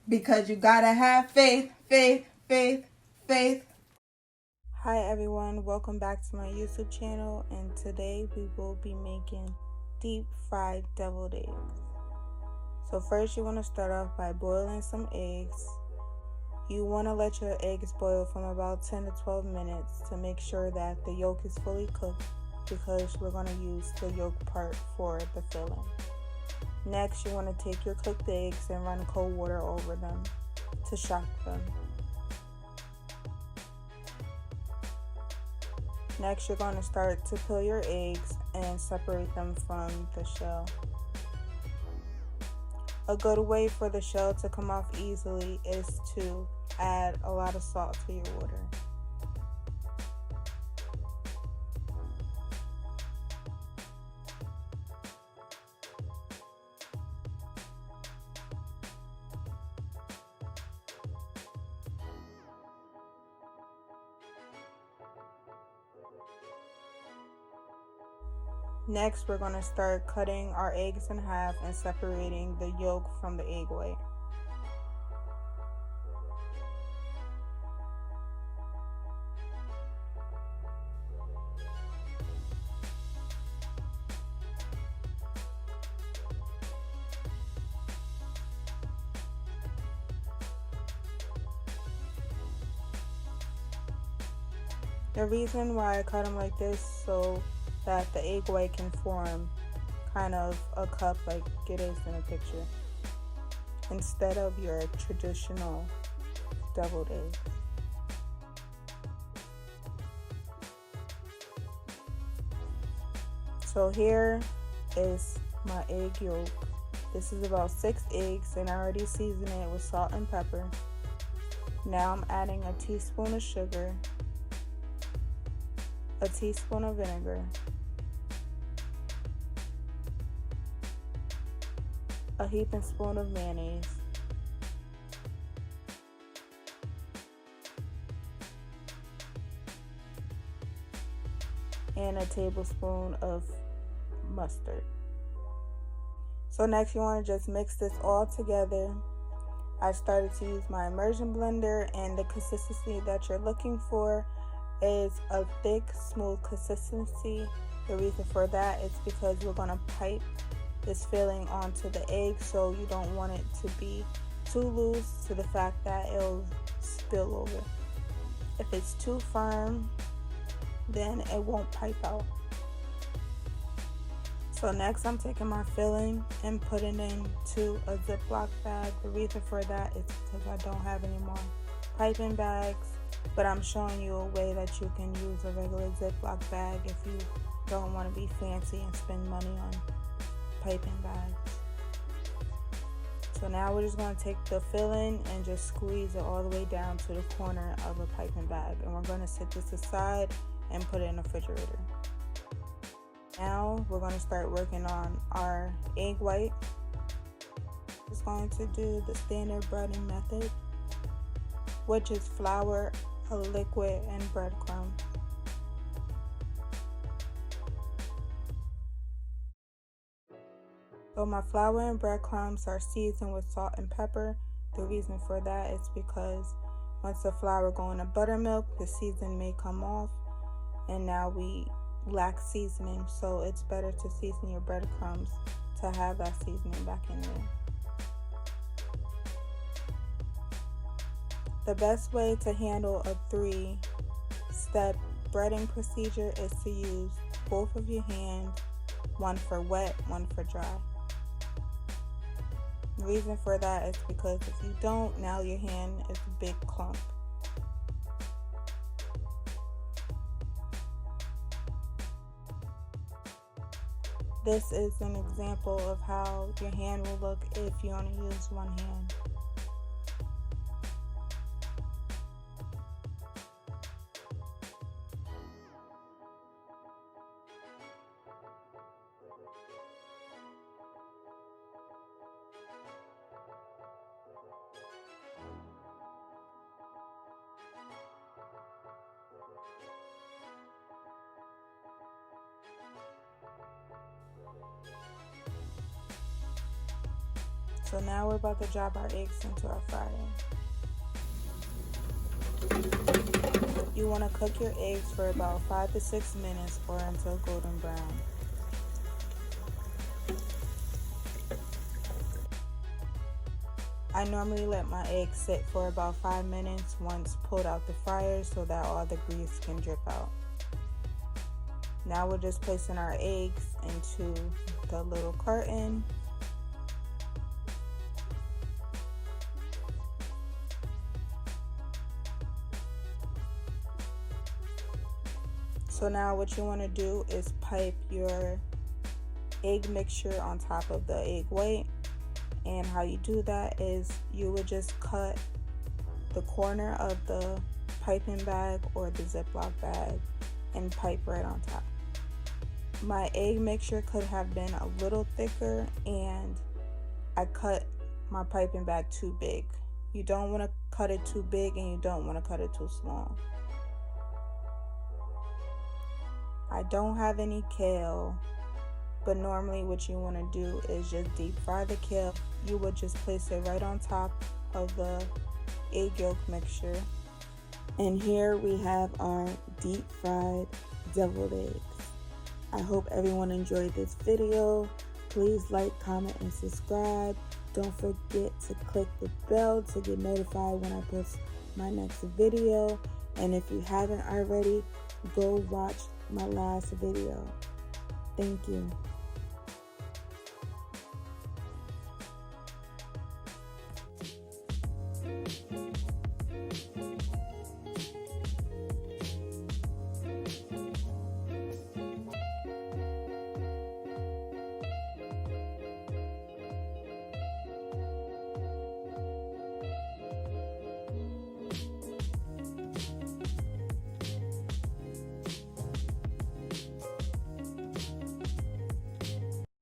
Because you gotta have faith, faith, faith, faith. Hi everyone, welcome back to my YouTube channel, and today we will be making deep fried deviled eggs. So first you want to start off by boiling some eggs. You want to let your eggs boil from about 10 to 12 minutes to make sure that the yolk is fully cooked, because we're going to use the yolk part for the filling. Next, you want to take your cooked eggs and run cold water over them to shock them. Next, you're going to start to peel your eggs and separate them from the shell. A good way for the shell to come off easily is to add a lot of salt to your water. Next, we're going to start cutting our eggs in half and separating the yolk from the egg white. The reason why I cut them like this so that the egg white can form kind of a cup like it is in a picture, instead of your traditional deviled egg. So here is my egg yolk. This is about 6 eggs, and I already seasoned it with salt and pepper. Now I'm adding a teaspoon of sugar, a teaspoon of vinegar, a heaping spoon of mayonnaise, and a tablespoon of mustard. So next you want to just mix this all together. I started to use my immersion blender, and the consistency that you're looking for is a thick, smooth consistency. The reason for that is because we're going to pipe this filling onto the egg, so you don't want it to be too loose to the fact that it'll spill over. If it's too firm, then it won't pipe out. So next I'm taking my filling and putting it into a Ziploc bag. The reason for that is because I don't have any more piping bags, but I'm showing you a way that you can use a regular Ziploc bag if you don't want to be fancy and spend money on piping bags. So now we're just going to take the filling and just squeeze it all the way down to the corner of a piping bag, and we're going to set this aside and put it in the refrigerator. Now we're going to start working on our egg white. Just going to do the standard breading method, which is flour, a liquid, and breadcrumbs. So my flour and breadcrumbs are seasoned with salt and pepper. The reason for that is because once the flour goes into buttermilk, the seasoning may come off, and now we lack seasoning, so it's better to season your breadcrumbs to have that seasoning back in there. The best way to handle a 3-step breading procedure is to use both of your hands, one for wet, one for dry. The reason for that is because if you don't, now your hand is a big clump. This is an example of how your hand will look if you only use one hand. So now we're about to drop our eggs into our fryer. You want to cook your eggs for about 5 to 6 minutes or until golden brown. I normally let my eggs sit for about 5 minutes once pulled out the fryer so that all the grease can drip out. Now we're just placing our eggs into the little carton. So now what you want to do is pipe your egg mixture on top of the egg white. And how you do that is you would just cut the corner of the piping bag or the Ziploc bag and pipe right on top. My egg mixture could have been a little thicker and I cut my piping bag too big. You don't want to cut it too big and you don't want to cut it too small. I don't have any kale, but normally what you want to do is just deep fry the kale. You would just place it right on top of the egg yolk mixture. And here we have our deep fried deviled eggs. I hope everyone enjoyed this video. Please like, comment, and subscribe. Don't forget to click the bell to get notified when I post my next video. And if you haven't already, go watch my last video. Thank you.